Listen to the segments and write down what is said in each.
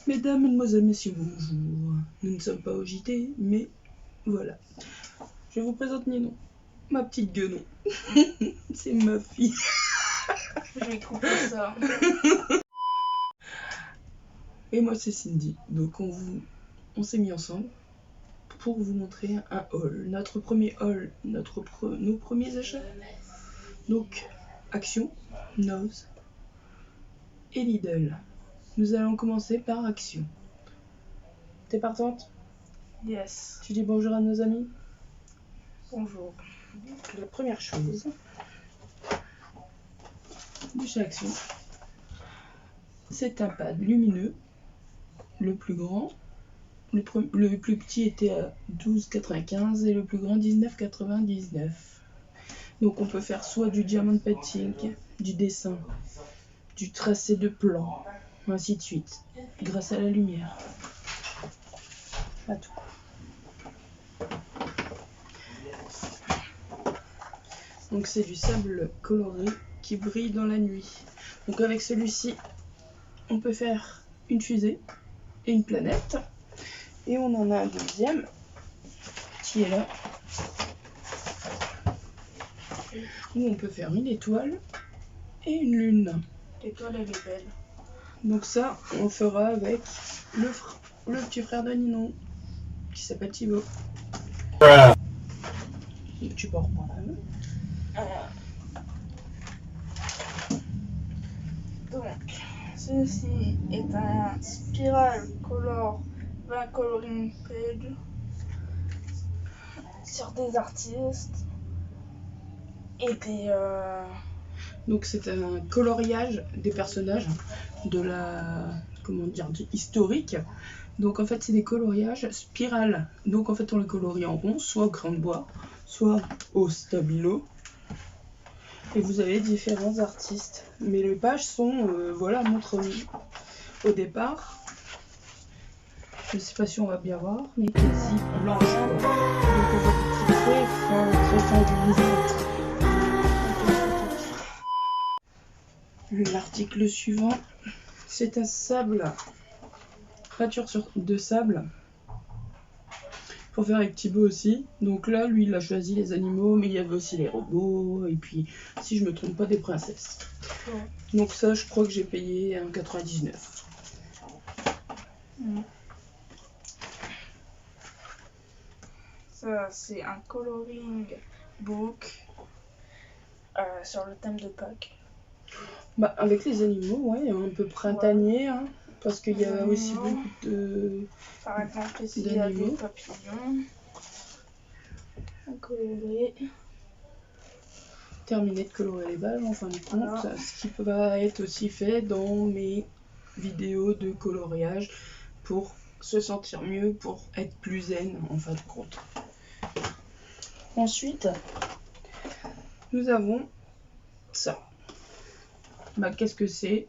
Mesdames, mesdemoiselles, messieurs, bonjour. Nous ne sommes pas au JT, mais voilà. Je vous présente Ninon, ma petite guenon. C'est ma fille. Je vais couper ça. Et moi, c'est Cindy. Donc, on s'est mis ensemble pour vous montrer un haul. Notre premier haul, nos premiers achats. Donc, Action, Nose et Lidl. Nous allons commencer par Action. T'es partante? Yes. Tu dis bonjour à nos amis? Bonjour. Donc, la première chose de chez Action, c'est un pad lumineux, le plus grand. Le plus petit était à 12,95 et le plus grand 19,99. Donc on peut faire soit du diamond painting, du dessin, du tracé de plan, ainsi de suite, grâce à la lumière. À tout. Donc c'est du sable coloré qui brille dans la nuit. Donc avec celui-ci, on peut faire une fusée et une planète. Et on en a un deuxième qui est là, où on peut faire une étoile et une lune. L'étoile, elle est belle. Donc ça, on fera avec le petit frère de Ninon, qui s'appelle Thibaut. Donc tu peux reprendre la main. Donc, ceci est un Spiral Color 20 Coloring Page sur des artistes et des... Donc c'est un coloriage des personnages de la, comment dire, historique. Donc en fait c'est des coloriages spirales. Donc en fait on les colorie en rond, soit au crayon de bois, soit au stabilo. Et vous avez différents artistes. Mais les pages sont, voilà, montrent au départ. Je ne sais pas si on va bien voir, mais quasi blanche. Donc on voit des petits traits fins du visage. L'article suivant, c'est un sable, peinture de sable, pour faire avec Thibaut aussi. Donc là, lui, il a choisi les animaux, mais il y avait aussi les robots, et puis, si je me trompe pas, des princesses. Ouais. Donc ça, je crois que j'ai payé 1,99 €. Ça, c'est un coloring book sur le thème de Pâques. Bah, avec les animaux, ouais, un peu printanier, hein, parce qu'il y a aussi beaucoup de... Par exemple, ici, il y a des papillons. Un coloré. Terminé de colorer les pages, en fin de compte, voilà. Ce qui va être aussi fait dans mes vidéos de coloriage pour se sentir mieux, pour être plus zen, en fin de compte. Ensuite, nous avons ça. Bah, qu'est-ce que c'est?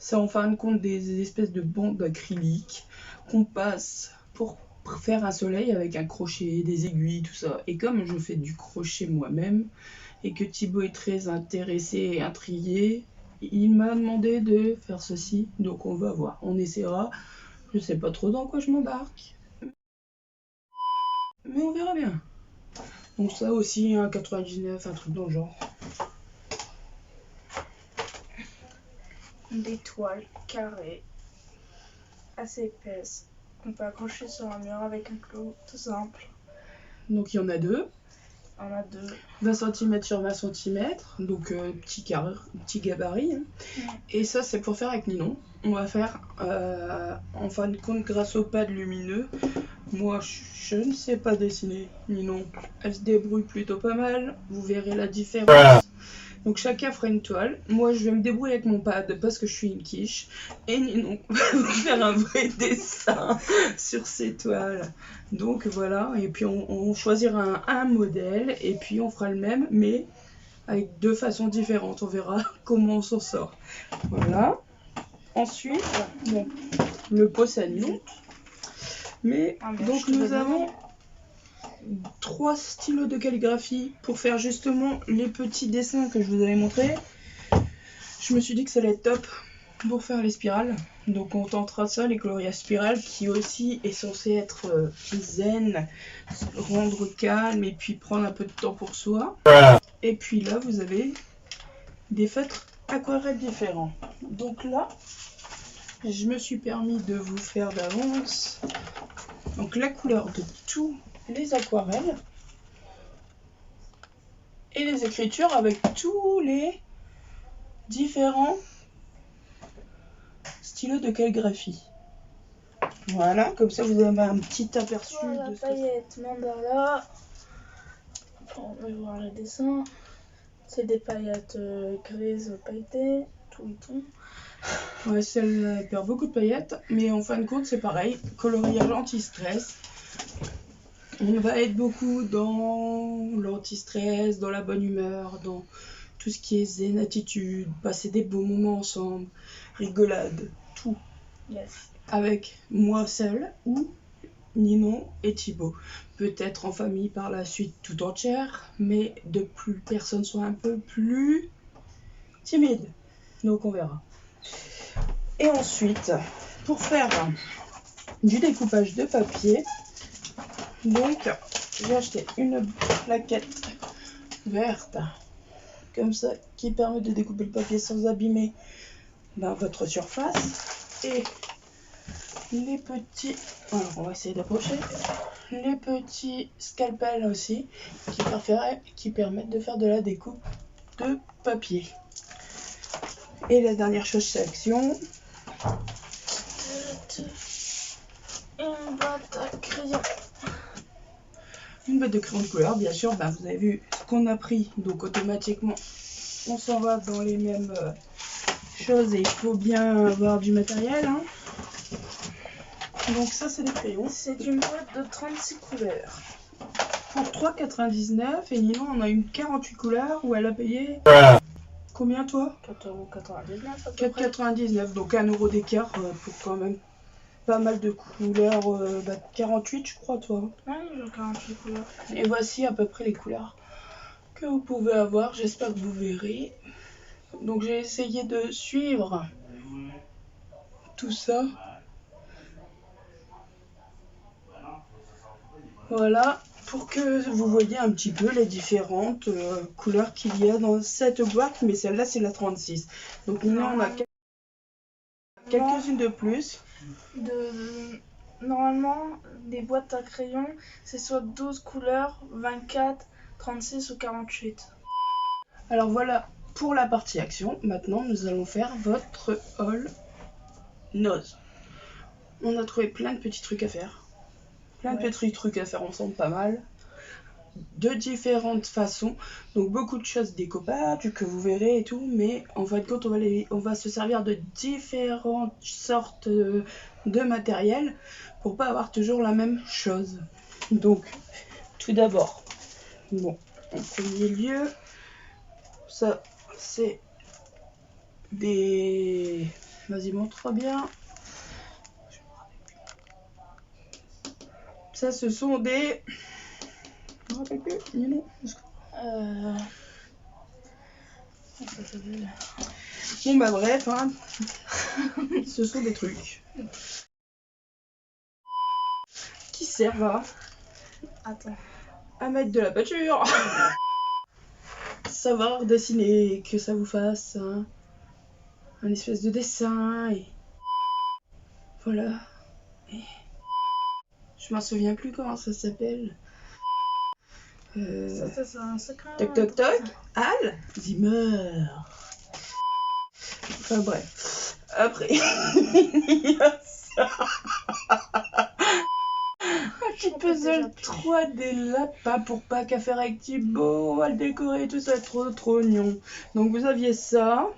C'est en fin de compte des espèces de bandes acryliques qu'on passe pour faire un soleil avec un crochet, des aiguilles, tout ça. Et comme je fais du crochet moi-même et que Thibaut est très intéressé et intrigué, il m'a demandé de faire ceci. Donc on va voir, on essaiera. Je sais pas trop dans quoi je m'embarque, mais on verra bien. Donc ça aussi, 1,99 €, un truc dans le genre. Des toiles carrées, assez épaisses, qu'on peut accrocher sur un mur avec un clou, tout simple. Donc il y en a deux. On a deux. 20 cm sur 20 cm, donc petit gabarit. Hein. Et ça, c'est pour faire avec Ninon. On va faire, en fin de compte, grâce au pad lumineux. Moi, je ne sais pas dessiner. Ninon, elle se débrouille plutôt pas mal. Vous verrez la différence. Donc chacun fera une toile. Moi, je vais me débrouiller avec mon pad parce que je suis une quiche. Et Ninon va faire un vrai dessin sur ces toiles. Donc voilà. Et puis on choisira un modèle et puis on fera le même, mais avec deux façons différentes. On verra comment on s'en sort. Voilà. Ensuite, bon, le pot c'est à Ninon. Mais donc nous avons 3 stylos de calligraphie pour faire justement les petits dessins que je vous avais montrés. Je me suis dit que ça allait être top pour faire les spirales. Donc on tentera ça, les coloris à spirale, qui aussi est censé être zen, rendre calme et puis prendre un peu de temps pour soi. Et puis là vous avez des feutres aquarelles différents. Donc là, je me suis permis de vous faire d'avance donc la couleur de tous les aquarelles et les écritures avec tous les différents stylos de calligraphie. Voilà, comme ça vous avez un petit aperçu La de ce paillette mandala. On va voir les dessins. C'est des paillettes grises pailletées, tout le ton. Ouais, celle perd beaucoup de paillettes, mais en fin de compte c'est pareil, coloriage anti-stress. On va être beaucoup dans l'anti-stress, dans la bonne humeur, dans tout ce qui est zen attitude, passer des beaux moments ensemble, rigolade, tout. Yes. Avec moi seul ou Ninon et Thibaut. Peut-être en famille par la suite tout entière, mais de plus personnes sont un peu plus timides. Donc on verra. Et ensuite, pour faire du découpage de papier, donc j'ai acheté une plaquette verte comme ça qui permet de découper le papier sans abîmer votre surface, et les petits, alors on va essayer d'approcher, les petits scalpels aussi qui permettent de faire de la découpe de papier. Et la dernière chose sélection, une boîte à crayon. une boîte de crayon de couleur, bien sûr. Vous avez vu ce qu'on a pris, donc automatiquement on s'en va dans les mêmes choses et il faut bien avoir du matériel, hein. Donc ça c'est des crayons. C'est une boîte de 36 couleurs. Pour 3,99 €, et Ninon en a une 48 couleurs où elle a payé combien toi? 4,99 €. 4,99 €, donc 1 € d'écart pour quand même pas mal de couleurs. 48 je crois toi. Oui, j'ai 48 couleurs. Et voici à peu près les couleurs que vous pouvez avoir, j'espère que vous verrez. Donc j'ai essayé de suivre tout ça. Voilà, pour que vous voyez un petit peu les différentes couleurs qu'il y a dans cette boîte, mais celle-là c'est la 36. Donc nous on a quelques-unes de plus. Normalement, des boîtes à crayons, c'est soit 12 couleurs, 24, 36 ou 48. Alors voilà pour la partie action. Maintenant nous allons faire votre haul nose. On a trouvé plein de petits trucs à faire. Plein de petits trucs à faire ensemble, pas mal. De différentes façons. Donc beaucoup de choses découpables que vous verrez et tout. Mais en fin de compte, on va se servir de différentes sortes de matériel pour pas avoir toujours la même chose. Donc, tout d'abord, bon, en premier lieu, ça c'est des... Vas-y, montre bien. Ça, ce sont des... Je me rappelle plus, Ninon. Bon bah bref, hein. Ce sont des trucs qui servent à mettre de la peinture, savoir dessiner, que ça vous fasse un espèce de dessin et voilà. Et je m'en souviens plus comment ça s'appelle. Ça c'est un secret. Toc toc toc, Al Zimmer. Enfin bref. Après, il y a ça. Un petit puzzle 3D lapin pour pas qu'à faire avec Thibaut, à le décorer, tout ça, trop mignon. Donc vous aviez ça,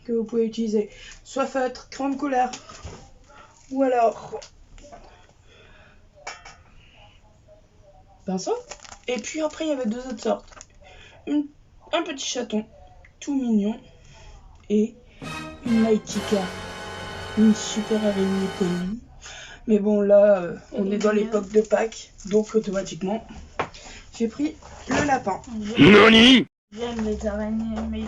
que vous pouvez utiliser soit feutre, crayon de couleur, ou alors pinceau. Et puis après il y avait deux autres sortes. Un petit chaton, tout mignon, et une Laïtika, une super araignée connue. Mais bon là, on est dans l'époque de Pâques, donc automatiquement, j'ai pris le lapin. J'aime les araignées, mais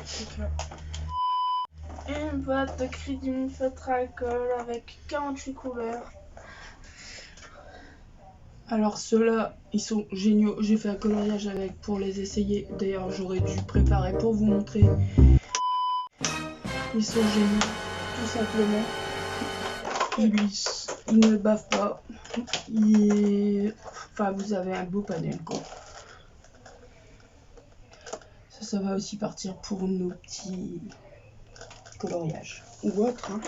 une boîte de crédit feutre à alcool avec 48 couleurs. Alors ceux-là, ils sont géniaux. J'ai fait un coloriage avec pour les essayer. D'ailleurs, j'aurais dû préparer pour vous montrer. Ils sont géniaux, tout simplement. Ils ne bavent pas. Enfin, vous avez un beau panel, quoi. Ça va aussi partir pour nos petits coloriages. Ou autres, hein.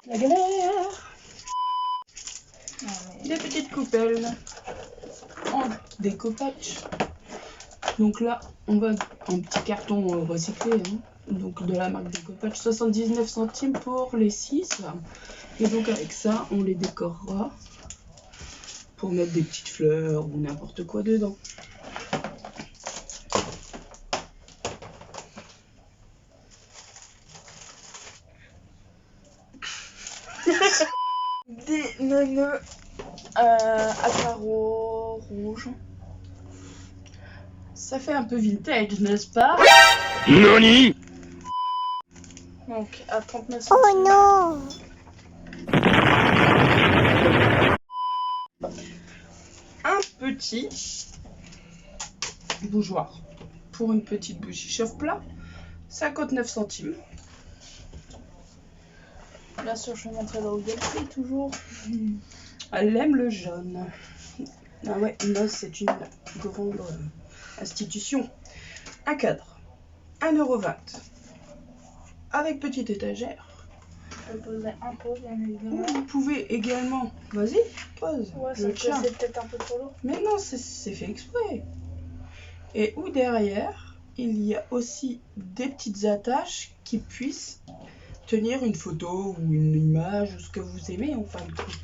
La galère. Des petites coupelles en découpage. Donc là, on va en petit carton recyclé, hein. Donc de la marque Découpage, 79 centimes pour les 6. Et donc avec ça, on les décorera pour mettre des petites fleurs ou n'importe quoi dedans. Des neuneux à carreaux rouges. Ça fait un peu vintage, n'est-ce pas? NANI? Donc à 39 centimes. Oh non! Un petit bougeoir pour une petite bougie chauffe-plat, 59 centimes. Bien sûr, je vais montrer là où il y a le prix, toujours. Elle aime le jaune. Ah ouais, Noz, c'est une grande institution. Un cadre, 1,20 €. Avec petite étagère. Je vais poser un peu, bien évidemment. Vous pouvez également... Vas-y, pose. Ouais, je tiens. c'est peut-être un peu trop lourd. Mais non, c'est fait exprès. Et où derrière, il y a aussi des petites attaches qui puissent tenir une photo ou une image ou ce que vous aimez en fin de compte.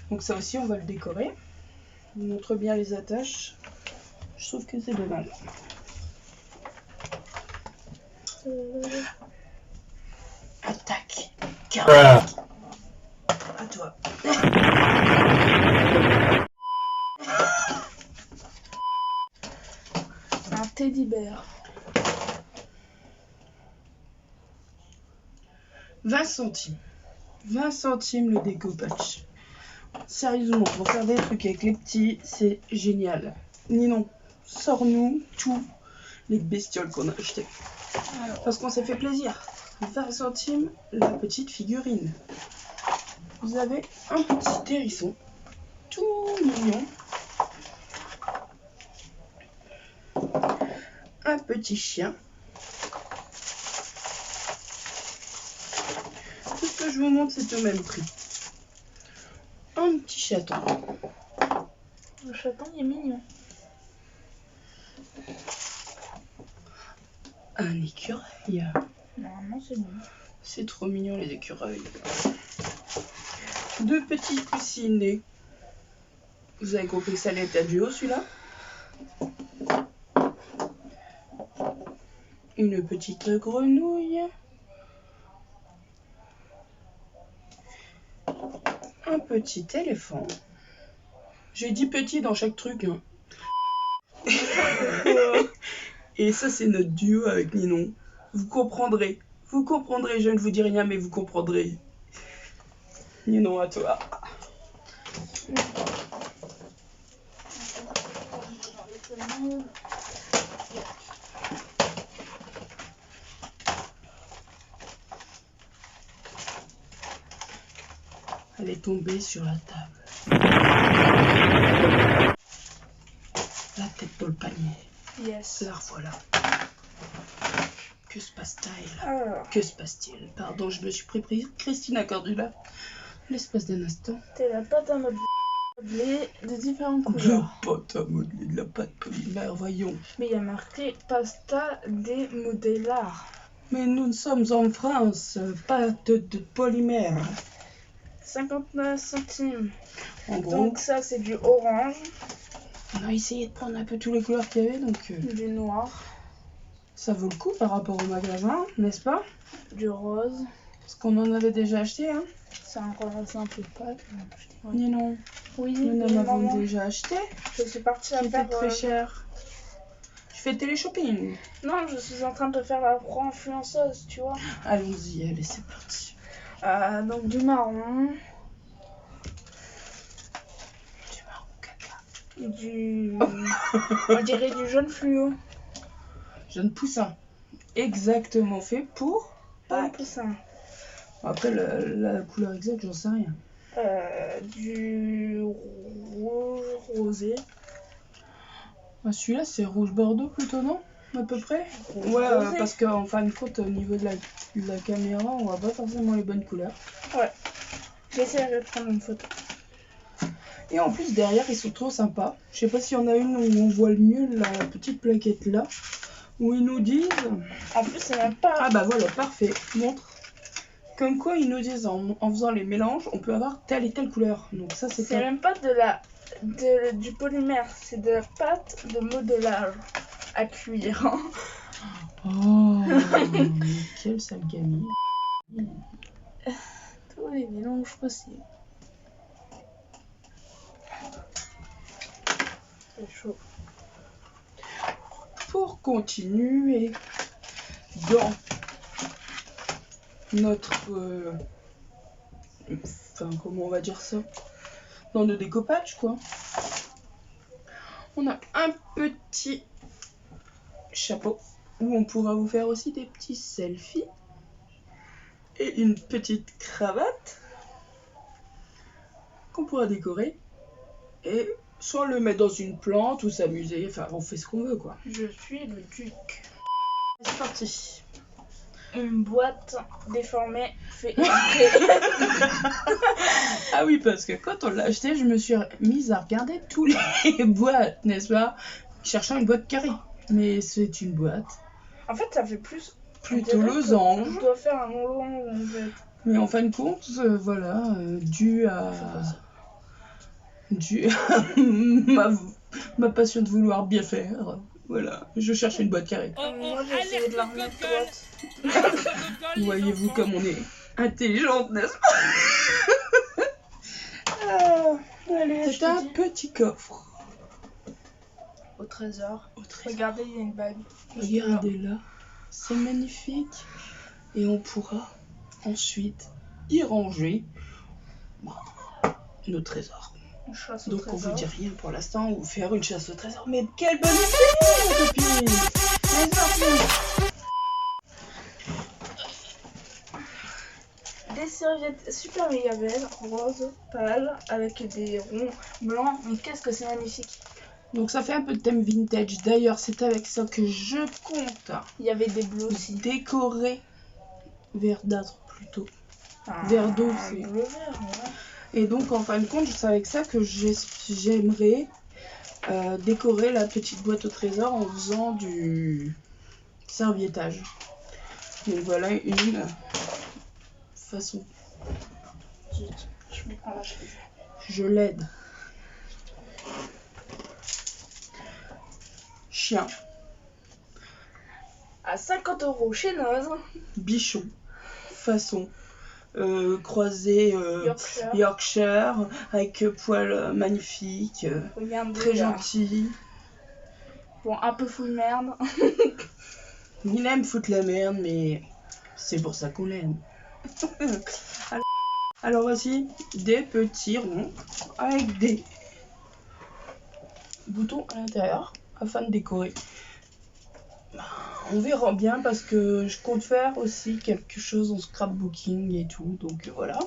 Donc ça aussi, on va le décorer. Je vous montre bien les attaches. Je trouve que c'est dommage. Attaque. Carré. À toi. Un teddy bear. 20 centimes. 20 centimes le découpage. Sérieusement, pour faire des trucs avec les petits, c'est génial. Ninon, sors-nous tous les bestioles qu'on a achetées. Parce qu'on s'est fait plaisir. 20 centimes la petite figurine. Vous avez un petit hérisson. Tout mignon. Un petit chien. Tout ce que je vous montre, c'est au même prix. Un petit chaton. Le chaton, il est mignon. Un écureuil. Normalement, c'est mignon. C'est trop mignon, les écureuils. Deux petits coussinets. Vous avez compris que ça allait être à duo, celui-là. Une petite grenouille. Un petit éléphant. J'ai dit petit dans chaque truc, hein. Et ça, c'est notre duo avec Ninon. Vous comprendrez. Vous comprendrez, je ne vous dis rien, mais vous comprendrez. Ninon, à toi. Elle est tombée sur la table. La tête dans le panier. Yes. La revoilà. Que se passe-t-il? Alors, Que se passe-t-il? Pardon, je me suis pris Christina Cordula. L'espace d'un instant. c'est la pâte à modeler de différentes La couleurs. pâte à modeler, de la pâte polymère, voyons. Mais il y a marqué pasta de modellar. Mais nous sommes en France, pâte de polymère. 59 centimes. En gros, Donc ça, c'est du orange, on a essayé de prendre un peu tous les couleurs qu'il y avait, donc du noir, ça vaut le coup par rapport au magasin, n'est-ce pas? du rose. Parce qu'on en avait déjà acheté, hein. C'est encore un simple pack. Ni non. Oui, Nous en mais avons maman, déjà acheté, je suis partie à qui était faire très cher. fais télé-shopping. Non, je suis en train de faire la pro-influenceuse, tu vois. Allons-y, allez, c'est parti. Donc du marron. Du marron caca. On dirait du jaune fluo. Jaune poussin. Exactement fait pour Pas un Pâques. poussin. Après, la couleur exacte, j'en sais rien. Du rouge rosé. Ah, celui-là, c'est rouge bordeaux plutôt, non? À peu près. Rouge Ouais, rosé. parce qu'en fin de compte, au niveau de la caméra, on voit pas forcément les bonnes couleurs. Ouais. J'essaierai de prendre une photo. Et en plus, derrière, ils sont trop sympas. Je sais pas s'il y en a une où on voit le mieux la petite plaquette là, où ils nous disent... En plus, c'est même pas. Ah bah voilà, parfait. Montre. Comme quoi, ils nous disent en faisant les mélanges, on peut avoir telle et telle couleur. Donc ça, c'est C'est top. même pas du polymère, c'est de la pâte de modelage à cuire. Oh, mais quelle sale gamine. Tous les mélanges possibles. C'est chaud. Pour continuer dans notre... Enfin, comment on va dire ça? Dans nos découpages, quoi. On a un petit chapeau où on pourra vous faire aussi des petits selfies. Et une petite cravate qu'on pourra décorer. Et soit le mettre dans une plante ou s'amuser. Enfin, on fait ce qu'on veut, quoi. Je suis le duc. C'est parti. Une boîte déformée fait exprès. Ah oui, parce que quand on l'a acheté, je me suis mise à regarder tous les boîtes, n'est-ce pas? Cherchant une boîte carrée. Mais c'est une boîte En fait, ça fait plus. plutôt on dirait que losange. Je dois faire un losange en fait. Mais en fin de compte, voilà, dû à ma passion de vouloir bien faire. Voilà, je cherche une boîte carrée. Moi, j'ai essayé de la remettre droite. Voyez-vous comme on est intelligente, n'est-ce pas? Allez, C'est un petit coffre. au trésor. Au trésor. Regardez, il y a une bague. Regardez là, c'est magnifique. Et on pourra ensuite y ranger nos trésors. Une chasse au Donc on trésor. vous dit rien pour l'instant, on va faire une chasse au trésor. Mais quelle bonne idée, ma copine! C'est parti! Des serviettes super méga belles, rose, pâle, avec des ronds blancs. Mais qu'est-ce que c'est magnifique! Donc ça fait un peu de thème vintage. D'ailleurs, c'est avec ça que je compte Il y avait des bleus aussi. décorer verdâtre plutôt. Ah, Verre d'eau, c'est... bleu vert, ouais. Et donc en fin de compte, c'est avec ça que j'aimerais décorer la petite boîte au trésor en faisant du serviettage. Donc voilà une façon. Zut, je me prends la chaise. Je l'aide. Chien, À 50 € chez Noz. bichon, façon, croisé Yorkshire. Yorkshire, avec poils magnifiques, Regardez, très là. gentil. Bon, un peu full merde. Il aime foutre la merde, mais c'est pour ça qu'on l'aime. Alors voici des petits ronds avec des boutons à l'intérieur afin de décorer. On verra bien parce que je compte faire aussi quelque chose en scrapbooking et tout, donc voilà.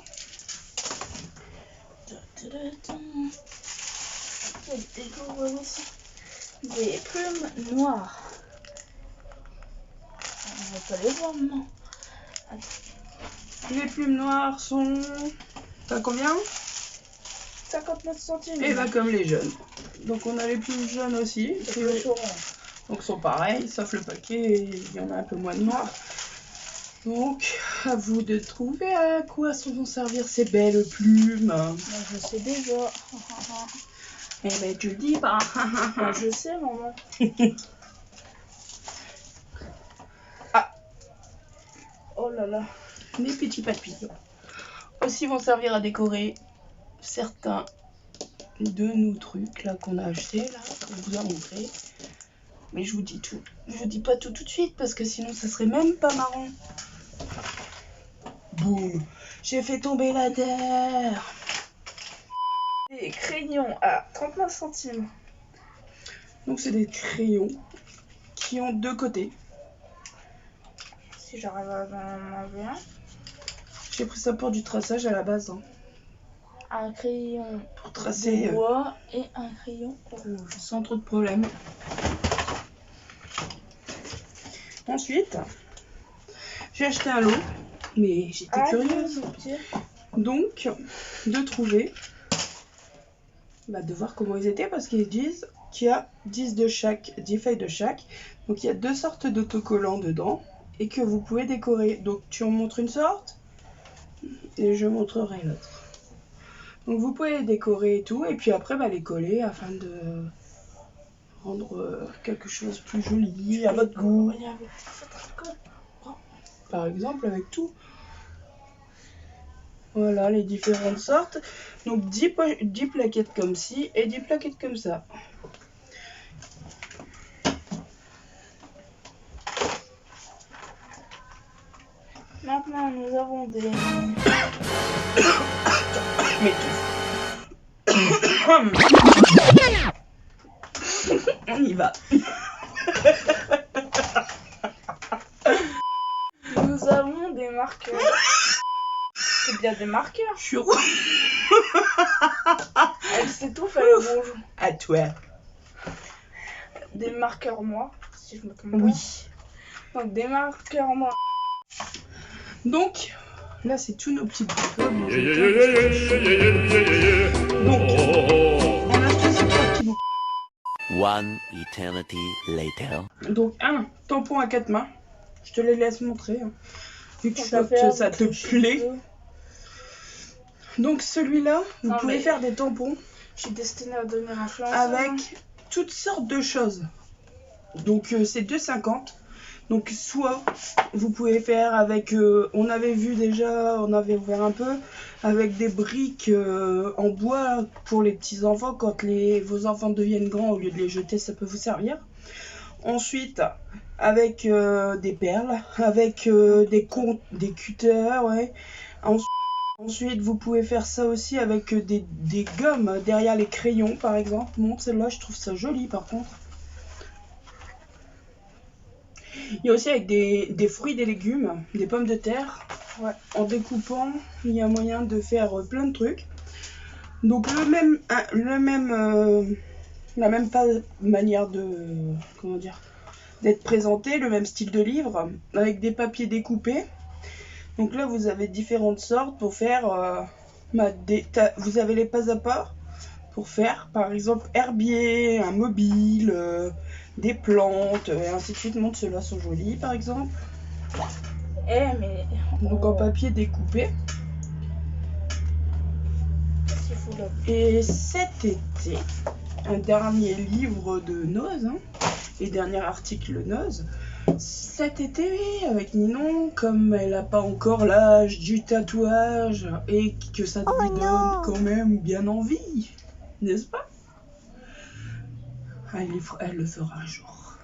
Je découvre aussi des plumes noires. On va pas les voir maintenant. Les plumes noires sont... T'as combien? 59 centimes. Et bah comme les jeunes. Donc on a les plumes jaunes aussi. C'est le sauron. Donc sont pareils, sauf le paquet, il y en a un peu moins de noir. Donc à vous de trouver à quoi vont servir ces belles plumes. Moi, je sais déjà. Eh ben tu le dis pas. Bah, je sais, maman. Ah. Oh là là. Les petits papillons. Aussi vont servir à décorer certains de nos trucs là qu'on a achetés là, qu'on vous a montré. Mais je vous dis tout. Je vous dis pas tout de suite parce que sinon ça serait même pas marrant. Boum. J'ai fait tomber la terre. Des crayons à 39 centimes. Donc c'est des crayons qui ont deux côtés. Si j'arrive à en enlever un. J'ai pris ça pour du traçage à la base. Hein. Un crayon Pour tracer de bois et un crayon rouge. Sans trop de problèmes. Ensuite, j'ai acheté un lot, mais j'étais curieuse. Donc, de trouver, de voir comment ils étaient, parce qu'ils disent qu'il y a 10 feuilles de chaque. Donc, il y a 2 sortes d'autocollants dedans et que vous pouvez décorer. Donc, tu en montres une sorte et je montrerai l'autre. Donc, vous pouvez les décorer et tout, et puis après, les coller afin de rendre quelque chose plus joli à votre goût. Par exemple, avec tout. Voilà les différentes sortes. Donc 10 plaquettes comme ci et 10 plaquettes comme ça. Maintenant, nous avons des... Mais tout. On y va. Nous avons des marqueurs. C'est bien des marqueurs. Je suis Elle s'étouffe, elle est rouge. à toi. Des marqueurs noirs, si je me trompe pas. Oui. Donc des marqueurs noirs. Donc, là c'est tous nos petits bouts. Donc, on a acheté ces 3 petits bouts. One eternity later. Donc un tampon à 4 mains. Je te les laisse montrer. Hein, vu que ça te plaît. Donc celui-là, vous pouvez faire des tampons. Je suis destinée à devenir influenceuse. Avec toutes sortes de choses. Donc c'est 2,50. Donc soit vous pouvez faire avec, on avait vu déjà, on avait ouvert un peu, avec des briques en bois pour les petits enfants. Quand vos enfants deviennent grands, au lieu de les jeter, ça peut vous servir. Ensuite, avec des perles, avec des cutters, ouais. Ensuite, vous pouvez faire ça aussi avec des gommes derrière les crayons, par exemple. Bon, celle-là, je trouve ça joli, par contre. Il y a aussi avec des fruits, des légumes, des pommes de terre. Ouais. En découpant, il y a moyen de faire plein de trucs. Donc la même manière de, d'être présenté, le même style de livre, avec des papiers découpés. Donc là, vous avez différentes sortes pour faire, vous avez les pas à pas pour faire, par exemple, herbier, un mobile, des plantes, et ainsi de suite. Montre, ceux-là sont jolis, par exemple. Donc en papier découpé. Et cet été, un dernier livre de Noz, hein, et dernier article Noz. Cet été, avec Ninon, comme elle n'a pas encore l'âge du tatouage et que ça lui donne quand même bien envie, n'est-ce pas? Elle le fera un jour.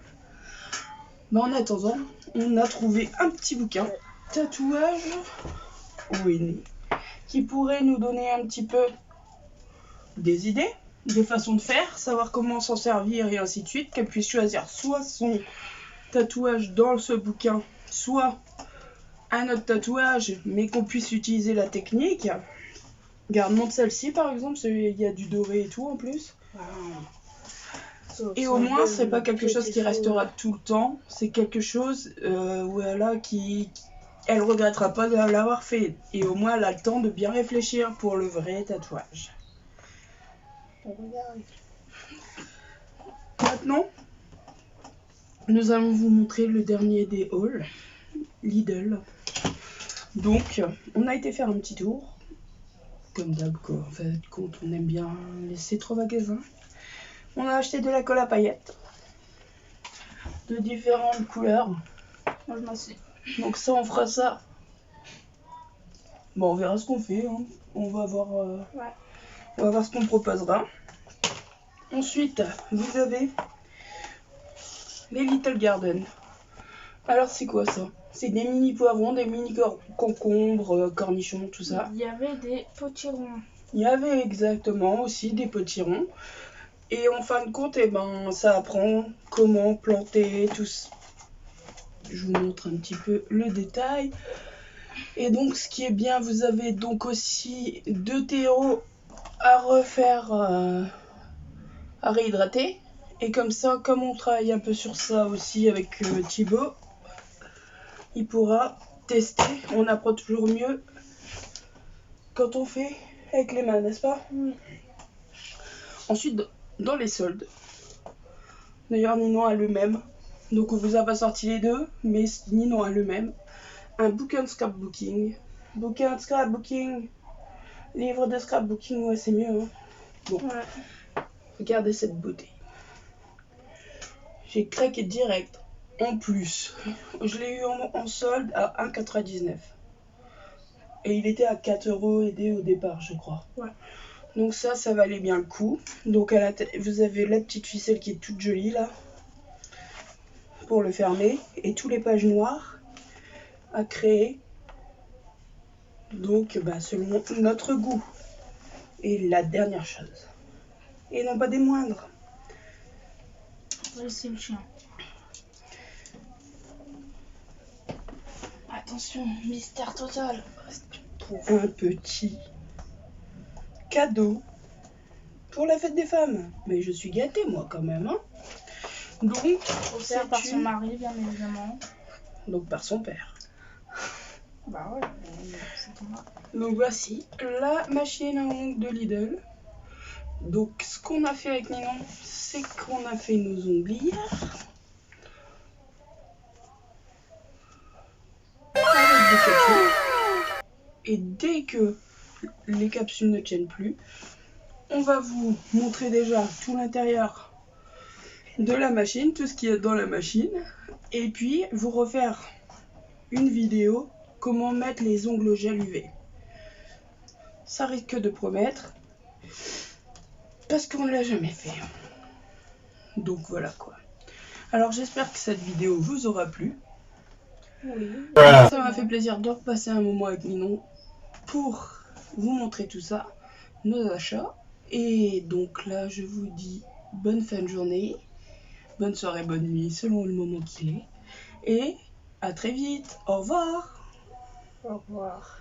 En attendant, on a trouvé un petit bouquin, tatouage Winnie, qui pourrait nous donner un petit peu des idées, des façons de faire, savoir comment s'en servir et ainsi de suite, qu'elle puisse choisir soit son tatouage dans ce bouquin, soit un autre tatouage, mais qu'on puisse utiliser la technique. Regarde-moi celle-ci par exemple, il y a du doré et tout en plus. Et au moins, c'est pas quelque chose qui restera tout le temps, c'est quelque chose où elle regrettera pas de l'avoir fait. Et au moins, elle a le temps de bien réfléchir pour le vrai tatouage. Maintenant, nous allons vous montrer le dernier des hauls, Lidl. Donc, on a été faire un petit tour, comme d'hab, quoi. En fait, quand on aime bien ces 3 magasins. On a acheté de la colle à paillettes, de différentes couleurs. Moi, je m'en sais. Donc ça, on fera ça. Bon, on verra ce qu'on fait. Hein. On va voir ce qu'on proposera. Ensuite, vous avez les Little Garden. Alors c'est quoi ça? C'est des mini poivrons, des mini concombres, cornichons, tout ça. Il y avait des potirons. Il y avait exactement aussi des potirons. Et en fin de compte, eh ben, ça apprend comment planter tout ça. Je vous montre un petit peu le détail. Et donc ce qui est bien, vous avez donc aussi 2 terreaux à refaire, à réhydrater. Et comme ça, comme on travaille un peu sur ça aussi avec Thibaut, il pourra tester. On apprend toujours mieux quand on fait avec les mains, n'est-ce pas? Oui. Ensuite, dans les soldes, d'ailleurs Ninon a le même, donc on vous a pas sorti les deux, mais Ninon a le même, un bouquin de scrapbooking, livre de scrapbooking, ouais c'est mieux, hein. Bon, Ouais. regardez cette beauté, j'ai craqué direct, en plus, je l'ai eu en solde à 1,99 €, et il était à 4 € aidé au départ je crois. Ouais. Donc ça valait bien le coup. Donc vous avez la petite ficelle qui est toute jolie là, pour le fermer, et tous les pages noires à créer, donc selon notre goût. Et la dernière chose, et non pas des moindres, Oui, c'est le chien. Attention, mystère total. un petit cadeau pour la fête des femmes. Mais je suis gâtée moi quand même, hein. Donc Offert par son mari, bien évidemment. Donc par son père. Bah ouais, c'est ton mari. Donc voici la machine à ongles de Lidl. Donc ce qu'on a fait avec Ninon, c'est qu'on a fait nos onglières avec des capsules. Et dès que les capsules ne tiennent plus, on va vous montrer déjà tout l'intérieur de la machine, tout ce qu'il y a dans la machine, et puis vous refaire une vidéo comment mettre les ongles au gel UV. Ça risque de promettre, parce qu'on ne l'a jamais fait. Donc voilà quoi. Alors j'espère que cette vidéo vous aura plu. Oui. Ça m'a fait plaisir de repasser un moment avec Ninon pour vous montrer tout ça, nos achats. Et donc là je vous dis bonne fin de journée, bonne soirée, bonne nuit selon le moment qu'il est. Et à très vite. Au revoir. Au revoir.